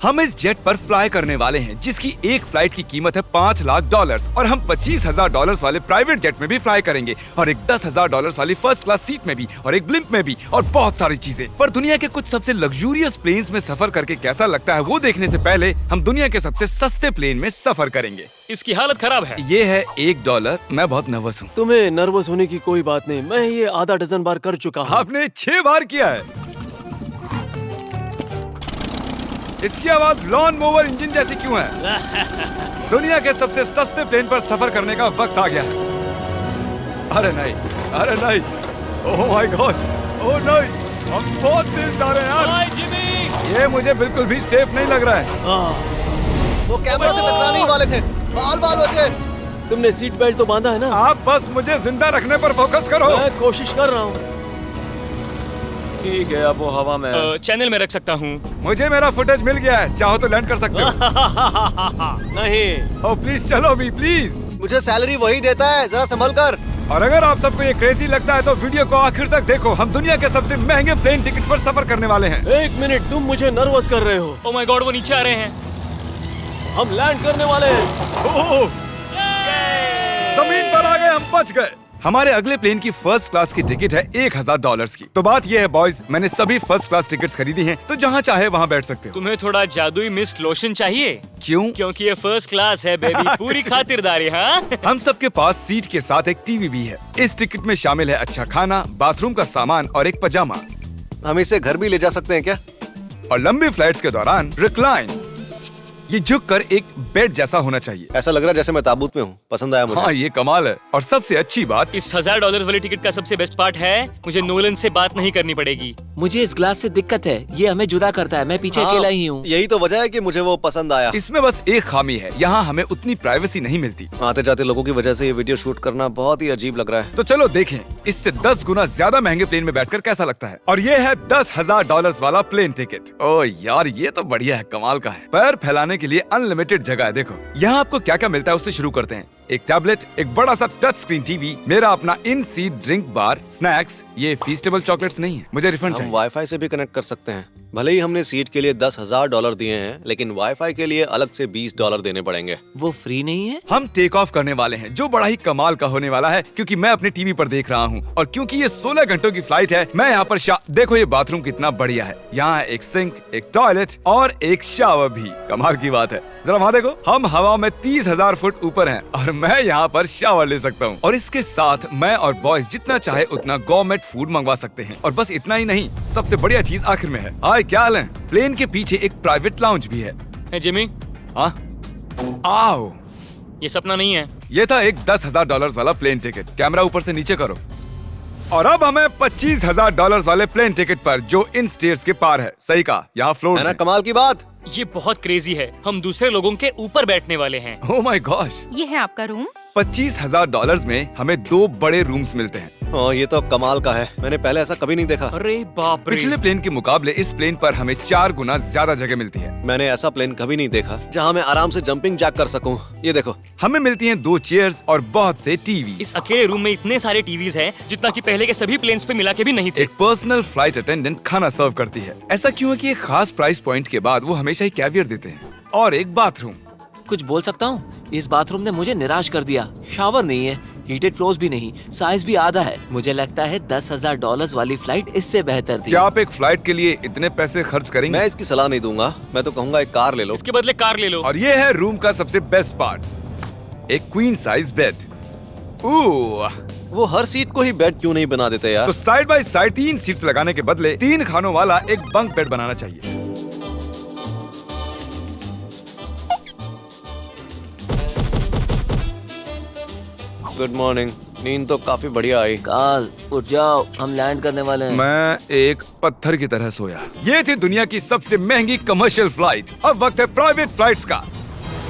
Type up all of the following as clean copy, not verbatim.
हम इस जेट पर फ्लाई करने वाले हैं जिसकी एक फ्लाइट की कीमत है $5 लाख और हम $25,000 वाले प्राइवेट जेट में भी फ्लाई करेंगे और एक $10,000 वाली फर्स्ट क्लास सीट में भी और एक ब्लिम्प में भी और बहुत सारी चीजें। पर दुनिया के कुछ सबसे लग्जूरियस प्लेन्स में सफर करके कैसा लगता है वो देखने से पहले हम दुनिया के सबसे सस्ते प्लेन में सफर करेंगे। इसकी हालत खराब है। ये है $1। मैं बहुत नर्वस हूँ। तुम्हें नर्वस होने की कोई बात नहीं, मैं ये आधा डजन बार कर चुका हूँ। आपने 6 बार किया है। इसकी आवाज लॉन मोवर इंजन जैसी क्यों है? दुनिया के सबसे सस्ते प्लेन पर सफर करने का वक्त आ गया है। अरे नहीं, अरे नहीं, ओह माय गॉड, ओह नहीं, हम बहुत तेज जा रहे हैं यार। हाय जिमी, ये मुझे बिल्कुल भी सेफ नहीं लग रहा है। वो कैमरा से टकराने ही वाले थे, बाल बाल बचे। तुमने सीट बेल्ट तो बांधा है ना? आप बस मुझे जिंदा रखने पर फोकस करो। मैं कोशिश कर रहा हूँ। ठीक है, अब वो हवा में है। चैनल में रख सकता हूँ। मुझे मेरा फुटेज मिल गया है, चाहो तो लैंड कर सकते हो। नहीं, ओह प्लीज चलो भी प्लीज। मुझे सैलरी वही देता है, जरा संभल कर। और अगर आप सबको ये क्रेजी लगता है तो वीडियो को आखिर तक देखो। हम दुनिया के सबसे महंगे प्लेन टिकट पर सफर करने वाले हैं। 1 मिनट, तुम मुझे नर्वस कर रहे हो। ओह माय गॉड, वो नीचे आ रहे हैं। हम लैंड करने वाले हैं। ओह, जमीन पर आ गए, हम बच गए। हमारे अगले प्लेन की फर्स्ट क्लास की टिकट है $1,000 की। तो बात ये है बॉयज, मैंने सभी फर्स्ट क्लास टिकट्स खरीदी हैं, तो जहाँ चाहे वहाँ बैठ सकते हो। तुम्हें थोड़ा जादुई मिस्ट लोशन चाहिए? क्यों? क्योंकि ये फर्स्ट क्लास है बेबी, पूरी खातिरदारी। हाँ, हम सबके पास सीट के साथ एक टीवी भी है। इस टिकट में शामिल है अच्छा खाना, बाथरूम का सामान और एक पजामा। हम इसे घर भी ले जा सकते हैं क्या? और लंबी फ्लाइट्स के दौरान रिक्लाइन, ये झुक कर एक बेड जैसा होना चाहिए। ऐसा लग रहा है जैसे मैं ताबूत में हूँ। पसंद आया मुझे। हाँ, ये कमाल है। और सबसे अच्छी बात, इस $1,000 वाली टिकट का सबसे बेस्ट पार्ट है मुझे नोलन से बात नहीं करनी पड़ेगी। मुझे इस ग्लास से दिक्कत है, ये हमें जुदा करता है। मैं पीछे अकेला ही हूँ। यही तो वजह है कि मुझे वो पसंद आया। इसमें बस एक खामी है, यहाँ हमें उतनी प्राइवेसी नहीं मिलती। आते जाते लोगों की वजह से ये वीडियो शूट करना बहुत ही अजीब लग रहा है। तो चलो देखें इससे 10 गुना ज्यादा महंगे प्लेन में बैठकर कैसा लगता है। और ये है $10,000 वाला प्लेन टिकट। ओह यार, ये तो बढ़िया है, कमाल का है। पैर फैलाने के लिए अनलिमिटेड जगह है। देखो यहाँ आपको क्या क्या मिलता है, उससे शुरू करते हैं। एक टैबलेट, एक बड़ा सा टच स्क्रीन टीवी, मेरा अपना इन सीट ड्रिंक बार, स्नैक्स। ये फीस्टेबल चॉकलेट्स नहीं है, मुझे रिफंड हम चाहिए। वाईफाई से भी कनेक्ट कर सकते हैं। भले ही हमने सीट के लिए $10,000 दिए हैं, लेकिन वाईफाई के लिए अलग से $20 देने पड़ेंगे। वो फ्री नहीं है? हम टेक ऑफ करने वाले हैं, जो बड़ा ही कमाल का होने वाला है, क्योंकि मैं अपने टीवी पर देख रहा हूँ और क्योंकि ये 16 घंटों की फ्लाइट है। मैं यहाँ पर देखो ये बाथरूम कितना बढ़िया है। यहाँ है एक सिंक, एक टॉयलेट और एक शावर भी। कमाल की बात है, जरा वहाँ देखो, हम हवा में 30,000 फुट ऊपर हैं और मैं यहाँ पर शावर ले सकता हूँ। और इसके साथ मैं और बॉयज जितना चाहे उतना गवर्नमेंट फूड मंगवा सकते हैं। और बस इतना ही नहीं, सबसे बढ़िया चीज आखिर में है। हाय, क्या हाल है? प्लेन के पीछे एक प्राइवेट लाउंज भी है। है जिमी, हाँ, आओ। ये सपना नहीं है। ये था एक $10,000 वाला प्लेन टिकट। कैमरा ऊपर से नीचे करो। और अब हमें $25,000 वाले प्लेन टिकट पर, जो इन स्टेयर्स के पार है। सही कहा, यहाँ फ्लोर है ना कमाल की बात? ये बहुत क्रेजी है, हम दूसरे लोगों के ऊपर बैठने वाले हैं। Oh my gosh. ये है आपका रूम। $25,000 में हमें 2 बड़े रूम्स मिलते हैं। ये तो कमाल का है, मैंने पहले ऐसा कभी नहीं देखा। अरे बाप रे। पिछले प्लेन के मुकाबले इस प्लेन पर हमें 4 गुना ज्यादा जगह मिलती है। मैंने ऐसा प्लेन कभी नहीं देखा जहाँ मैं आराम से जंपिंग जैक कर सकूं। ये देखो, हमें मिलती हैं 2 चेयर्स और बहुत से टीवी। इस अकेले रूम में इतने सारे टीवीज हैं जितना कि पहले के सभी प्लेन्स पे मिला के भी नहीं थे। एक पर्सनल फ्लाइट अटेंडेंट खाना सर्व करती है। ऐसा क्यों है कि एक खास प्राइस पॉइंट के बाद वो हमेशा ही कैवियर देते हैं। और एक बाथरूम। कुछ बोल सकता हूँ? इस बाथरूम ने मुझे निराश कर दिया। शावर नहीं है, हीटेड फ्लोर्स भी नहीं, साइज भी आधा है। मुझे लगता है $10,000 वाली फ्लाइट इससे बेहतर थी। क्या आप एक फ्लाइट के लिए इतने पैसे खर्च करेंगे? मैं इसकी सलाह नहीं दूंगा। मैं तो कहूँगा एक कार ले लो। इसके बदले कार ले लो। और ये है रूम का सबसे बेस्ट पार्ट, एक क्वीन साइज बेड। वो हर सीट को ही बेड क्यों नहीं बना देते यार? तो साइड बाय साइड 3 सीट्स लगाने के बदले 3 खानों वाला एक बंक बेड बनाना चाहिए। Good morning. नींद तो काफी बढ़िया आई। काल, उठ जाओ, हम लैंड करने वाले हैं। मैं एक पत्थर की तरह सोया। ये थी दुनिया की सबसे महंगी कमर्शियल फ्लाइट। अब वक्त है प्राइवेट फ्लाइट्स का।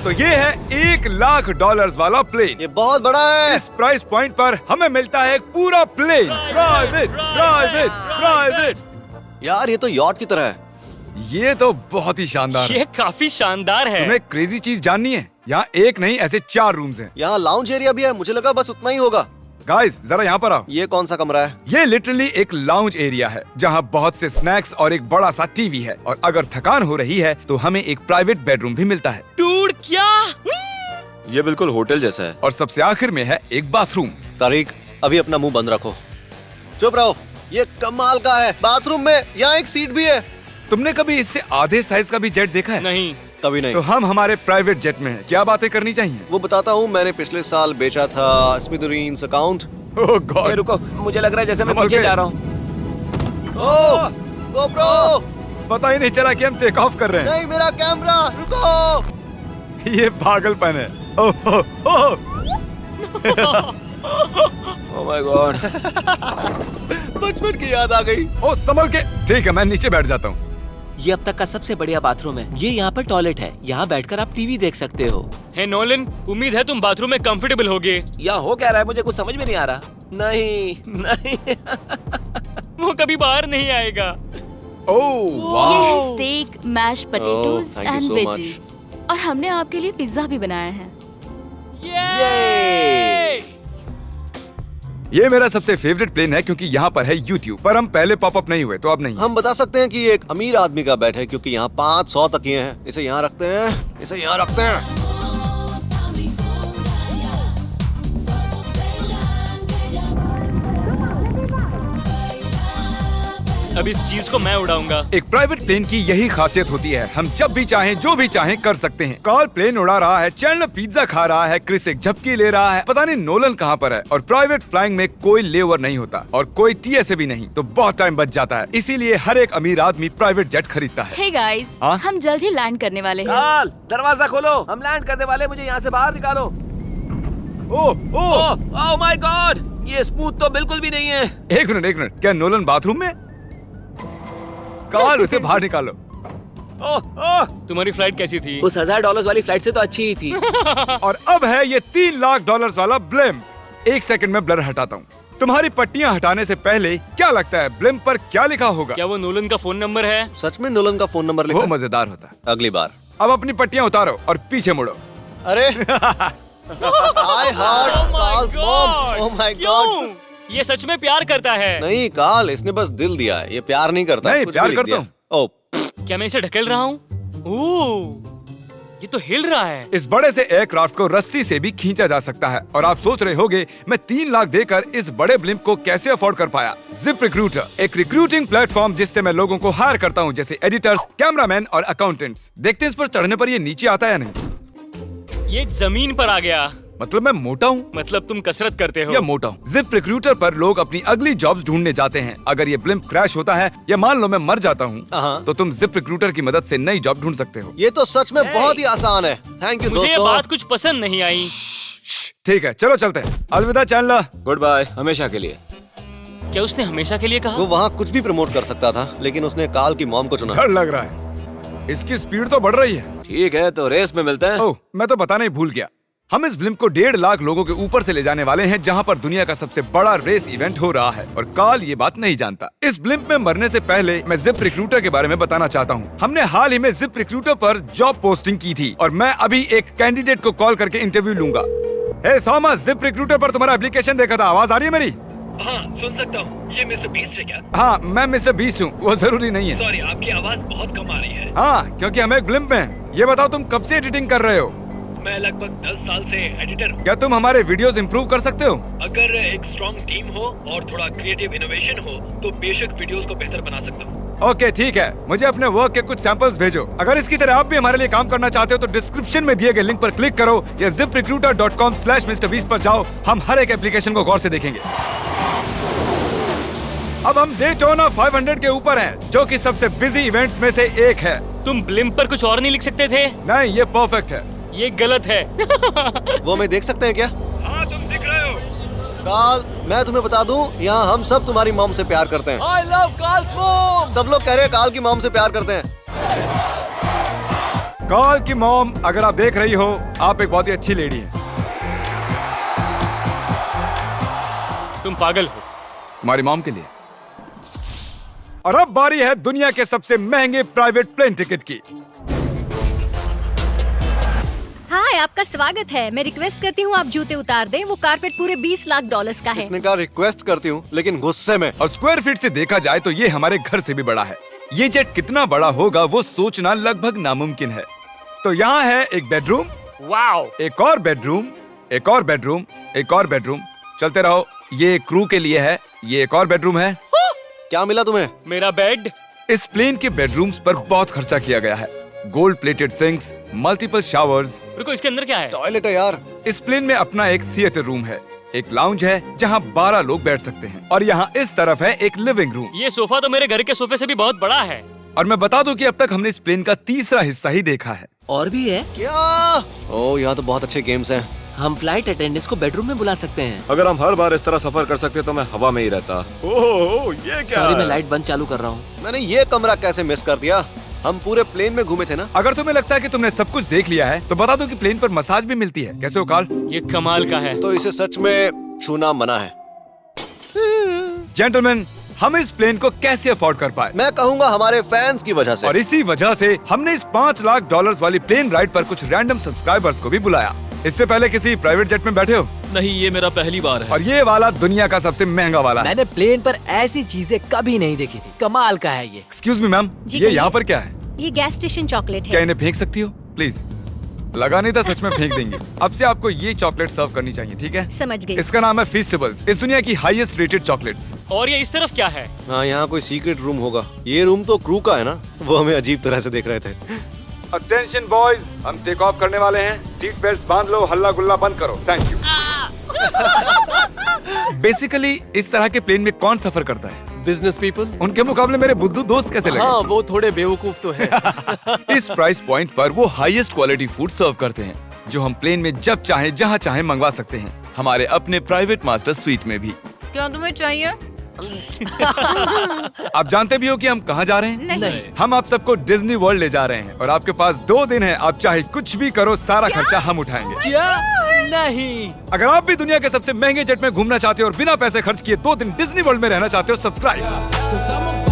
तो ये है $1,00,000 वाला प्लेन। ये बहुत बड़ा है। इस प्राइस पॉइंट पर हमें मिलता है एक पूरा प्लेन। Private, private, private. यार ये तो यॉट की तरह है। ये तो बहुत ही शानदार है। ये काफी शानदार है। तुम्हें क्रेजी चीज जाननी है? यहाँ एक नहीं, ऐसे 4 रूम्स हैं। यहाँ लाउंज एरिया भी है। मुझे लगा बस उतना ही होगा। गाइस जरा यहाँ पर आओ। ये कौन सा कमरा है? ये लिटरली एक लाउंज एरिया है जहाँ बहुत से स्नैक्स और एक बड़ा सा टीवी है, और अगर थकान हो रही है तो हमें एक प्राइवेट बेडरूम भी मिलता है। डूड क्या? ये बिल्कुल होटल जैसा है। और सबसे आखिर में है एक बाथरूम। तारिक, अभी अपना मुंह बंद रखो। चुप रहो। ये कमाल का है। बाथरूम में यहाँ एक सीट भी है। तुमने कभी इससे आधे साइज का भी जेट देखा है? नहीं। कभी नहीं। तो हम हमारे प्राइवेट जेट में हैं। क्या बातें करनी चाहिए? वो बताता हूँ, मैंने पिछले साल बेचा था स्मिथेरियंस अकाउंट। ओह ए, गॉड। रुको, मुझे लग रहा है जैसे मैं संभल पीछे के। जा रहा हूँ। ओह गोप्रो, पता ही नहीं चला कि हम टेक ऑफ कर रहे हैं। नहीं मेरा कैमरा, रुको। ये पागलपन है। ओह ओह ओह माय गॉड। बचपन की याद आ गई। ओह संभल के। ठीक है, मैं नीचे बैठ जाता हूँ। ये अब तक का सबसे बढ़िया बाथरूम है। ये यहाँ पर टॉयलेट है। यहाँ बैठकर आप टीवी देख सकते हो। हे नोलन, उम्मीद है तुम बाथरूम में कंफर्टेबल होगे। या हो क्या रहा है, मुझे कुछ समझ में नहीं आ रहा। नहीं नहीं। वो कभी बाहर नहीं आएगा। ओह ये वाह। है steak, mash potatoes thank you and so veggies, और हमने आपके लिए पिज्जा भी बनाया है। ये ये मेरा सबसे फेवरेट प्लेन है क्योंकि यहाँ पर है YouTube, पर हम पहले पॉपअप नहीं हुए तो अब नहीं। हम बता सकते हैं कि ये एक अमीर आदमी का बेड है क्योंकि यहाँ 500 तकिए हैं। इसे यहाँ रखते हैं, इसे यहाँ रखते हैं। अब इस चीज को मैं उड़ाऊंगा। एक प्राइवेट प्लेन की यही खासियत होती है, हम जब भी चाहें जो भी चाहें कर सकते हैं। कार्ल प्लेन उड़ा रहा है, चैंडलर पिज्जा खा रहा है, क्रिस एक झपकी ले रहा है, पता नहीं नोलन कहाँ पर है। और प्राइवेट फ्लाइंग में कोई लेओवर नहीं होता और कोई TSA भी नहीं, तो बहुत टाइम बच जाता है। इसीलिए हर एक अमीर आदमी प्राइवेट जेट खरीदता है। हे गाइस, हाँ? हम जल्द ही लैंड करने वाले हैं। काल, दरवाजा खोलो, हम लैंड करने वाले। मुझे यहाँ से बाहर निकालो। ओह ओह ओह माय गॉड, ये स्मूथ तो बिल्कुल भी नहीं है। एक मिनट, क्या नोलन बाथरूम में? कार्ल उसे बाहर निकालो। ओह ओह, तुम्हारी फ्लाइट कैसी थी? उस $1000 वाली फ्लाइट से तो अच्छी ही थी। और अब है ये $3 लाख वाला ब्लिम। एक सेकंड में ब्लर हटाता हूँ। तुम्हारी पट्टियाँ हटाने से पहले क्या लगता है ब्लिम पर क्या लिखा होगा? क्या वो नोलन का फोन नंबर है? सच में नोलन का फोन नंबर वो लिखा? मजेदार होता है। अगली बार। अब अपनी पट्टियाँ उतारो और पीछे मुड़ो। अरे I heart Carl's mom. Oh my God. क्यों? ये सच में प्यार करता है। नहीं कार्ल, इसने बस दिल दिया है, ये प्यार नहीं करता। नहीं, कुछ प्यार भी लिख करता दिया। हूँ। ओह, क्या मैं इसे ढकेल रहा हूँ? ओह, ये तो हिल रहा है। इस बड़े से एयरक्राफ्ट को रस्सी से भी खींचा जा सकता है। और आप सोच रहे होंगे मैं 3 लाख देकर इस बड़े ब्लिम्प को कैसे अफोर्ड कर पाया। जिप रिक्रूटर, एक रिक्रूटिंग प्लेटफॉर्म जिससे मैं लोगों को हायर करता हूँ, जैसे एडिटर्स, कैमरामैन और अकाउंटेंट्स। देखते हैं इस पर चढ़ने पर ये नीचे आता है या नहीं। ये जमीन पर आ गया। मतलब मैं मोटा हूँ मतलब तुम कसरत करते हो। या मोटा हूँ। जिप रिक्रूटर पर लोग अपनी अगली जॉब्स ढूंढने जाते हैं। अगर ये ब्लिम्प क्रैश होता है या मान लो मैं मर जाता हूँ, हाँ। तो तुम जिप रिक्रूटर की मदद से नई जॉब ढूंढ सकते हो। ये तो सच में बहुत ही आसान है। थैंक यू मुझे ये दोस्तों। बात कुछ पसंद नहीं आई। ठीक है, चलो चलते हैं। अलविदा चैंडलर। गुड बाय, हमेशा के लिए। क्या उसने हमेशा के लिए कहा? वो वहाँ कुछ भी प्रमोट कर सकता था, लेकिन उसने कार्ल की मॉम को चुना। डर लग रहा है। इसकी स्पीड तो बढ़ रही है। ठीक है, तो रेस में मिलते हैं। ओह, मैं तो बताना ही भूल गया। हम इस ब्लिम्प को 1.5 लाख लोगों के ऊपर से ले जाने वाले हैं, जहां पर दुनिया का सबसे बड़ा रेस इवेंट हो रहा है। और कार्ल ये बात नहीं जानता। इस ब्लिम्प में मरने से पहले मैं जिप रिक्रूटर के बारे में बताना चाहता हूँ। हमने हाल ही में जिप रिक्रूटर पर जॉब पोस्टिंग की थी और मैं अभी एक कैंडिडेट को कॉल करके इंटरव्यू लूंगा। हे थॉमस, जिप रिक्रूटर पर तुम्हारा एप्लीकेशन देखा था। आवाज आ रही है मेरी? हाँ, सुन सकता हूँ। ये मिस्टर बीस्ट है क्या? हाँ, मैं मिस्टर बीस्ट हूँ। वो जरूरी नहीं है। सॉरी, आपकी आवाज बहुत कम आ रही है। हाँ, क्योंकि हम एक ब्लिम्प में हैं। ये बताओ तुम कब से एडिटिंग कर रहे हो? मैं लगभग 10 साल से एडिटर हूँ। क्या तुम हमारे वीडियोस इंप्रूव कर सकते हो? अगर एक स्ट्रॉन्ग टीम हो और थोड़ा क्रिएटिव इनोवेशन हो तो बेशक वीडियोस को बेहतर बना सकता हूँ। ओके, ठीक है। मुझे अपने वर्क के कुछ सैंपल्स भेजो। अगर इसकी तरह आप भी हमारे लिए काम करना चाहते हो तो डिस्क्रिप्शन में दिए गए लिंक पर क्लिक करो या ziprecruiter.com/MrBeast पर जाओ। हम हर एक एप्लीकेशन को गौर से देखेंगे। अब हम डेटोना 500 के ऊपर हैं, जो कि सबसे बिजी इवेंट्स में से एक है। तुम ब्लिम्प पर कुछ और नहीं लिख सकते थे? नहीं, ये परफेक्ट है। ये गलत है। वो हमें देख सकते हैं क्या? हाँ, तुम दिख रहे हो। कार्ल, मैं तुम्हें बता दूं, यहाँ हम सब तुम्हारी मॉम से प्यार करते हैं। I love Carl's mom. सब लोग कह रहे हैं कार्ल की मॉम से प्यार करते हैं। कार्ल की मॉम, अगर आप देख रही हो, आप एक बहुत ही अच्छी लेडी हैं। तुम पागल हो। तुम्हारी मॉम के लिए। और अब बारी है दुनिया के सबसे महंगे प्राइवेट प्लेन टिकट की। Hi, आपका स्वागत है। मैं रिक्वेस्ट करती हूँ आप जूते उतार दें। वो कारपेट पूरे 20 लाख डॉलर्स का है। इसने कहा रिक्वेस्ट करती हूँ, लेकिन गुस्से में। और स्क्वायर फीट से देखा जाए तो ये हमारे घर से भी बड़ा है। ये जेट कितना बड़ा होगा वो सोचना लगभग नामुमकिन है। तो यहाँ है एक बेडरूम, वाओ, एक और बेडरूम, एक और बेडरूम, एक और बेडरूम। चलते रहो। ये क्रू के लिए है। ये एक और बेडरूम है। क्या मिला तुम्हें? मेरा बेड। इस प्लेन के बेडरूम्स पर बहुत खर्चा किया गया है। Gold plated sinks, multiple showers. रुको, इसके अंदर क्या है? टॉयलेट है यार। इस प्लेन में अपना एक थिएटर रूम है, एक लाउंज है जहाँ 12 लोग बैठ सकते हैं, और यहाँ इस तरफ है एक लिविंग रूम। ये सोफा तो मेरे घर के सोफे से भी बहुत बड़ा है। और मैं बता दूं कि अब तक हमने इस प्लेन का तीसरा हिस्सा ही देखा है। और भी है। क्या? ओह, यहाँ तो बहुत अच्छे गेम्स हैं। हम फ्लाइट अटेंडेंट्स को बेडरूम में बुला सकते हैं। अगर हम हर बार इस तरह सफर कर सकते तो मैं हवा में ही रहता। ओह, ये क्या? सॉरी, मैं लाइट बंद चालू कर रहा हूँ। मैंने ये कमरा कैसे मिस कर दिया? हम पूरे प्लेन में घूमे थे ना। अगर तुम्हें लगता है कि तुमने सब कुछ देख लिया है तो बता दो कि प्लेन पर मसाज भी मिलती है। कैसे हो कार्ल? ये कमाल का है। तो इसे सच में छूना मना है। जेंटलमैन, हम इस प्लेन को कैसे अफोर्ड कर पाए? मैं कहूँगा हमारे फैंस की वजह से। और इसी वजह से हमने इस 5 लाख डॉलर्स वाली प्लेन राइड पर कुछ रैंडम सब्सक्राइबर्स को भी बुलाया। इससे पहले किसी प्राइवेट जेट में बैठे हो? नहीं, ये मेरा पहली बार है। और ये वाला दुनिया का सबसे महंगा वाला है। मैंने प्लेन पर ऐसी चीजें कभी नहीं देखी थी। कमाल का है ये। एक्सक्यूज मी मैम, जी ये कहिए। यहाँ पर क्या है? ये गैस स्टेशन चॉकलेट क्या है। इन्हें फेंक सकती हो प्लीज? लगा नहीं था, सच में फेंक देंगे। अब से आपको ये चॉकलेट सर्व करनी चाहिए, ठीक है? समझ गई। इसका नाम है फीस्टेबल्स, इस दुनिया की हाईएस्ट रेटेड चॉकलेट्स। और ये इस तरफ क्या है? हाँ, यहाँ कोई सीक्रेट रूम होगा। ये रूम तो क्रू का है ना। वो हमें अजीब तरह से देख रहे थे। अटेंशन बॉयज, हम टेक ऑफ करने वाले हैं। सीट बेल्ट बांध लो, हल्ला गुल्ला बंद करो। Thank you. बेसिकली इस तरह के प्लेन में कौन सफर करता है? Business people. उनके मुकाबले मेरे बुद्धू दोस्त कैसे लगे? हाँ, वो थोड़े बेवकूफ तो है। इस प्राइस पॉइंट पर वो हाईएस्ट क्वालिटी फूड सर्व करते हैं, जो हम प्लेन में जब चाहे जहाँ चाहे मंगवा सकते हैं, हमारे अपने प्राइवेट मास्टर स्वीट में भी। क्या तुम्हें चाहिए? आप जानते भी हो कि हम कहाँ जा रहे हैं? नहीं। हम आप सबको डिज्नी वर्ल्ड ले जा रहे हैं, और आपके पास 2 दिन है। आप चाहे कुछ भी करो, सारा खर्चा हम उठाएंगे। क्या? नहीं। अगर आप भी दुनिया के सबसे महंगे जेट में घूमना चाहते हो और बिना पैसे खर्च किए 2 दिन डिज्नी वर्ल्ड में रहना चाहते हो, सब्सक्राइब।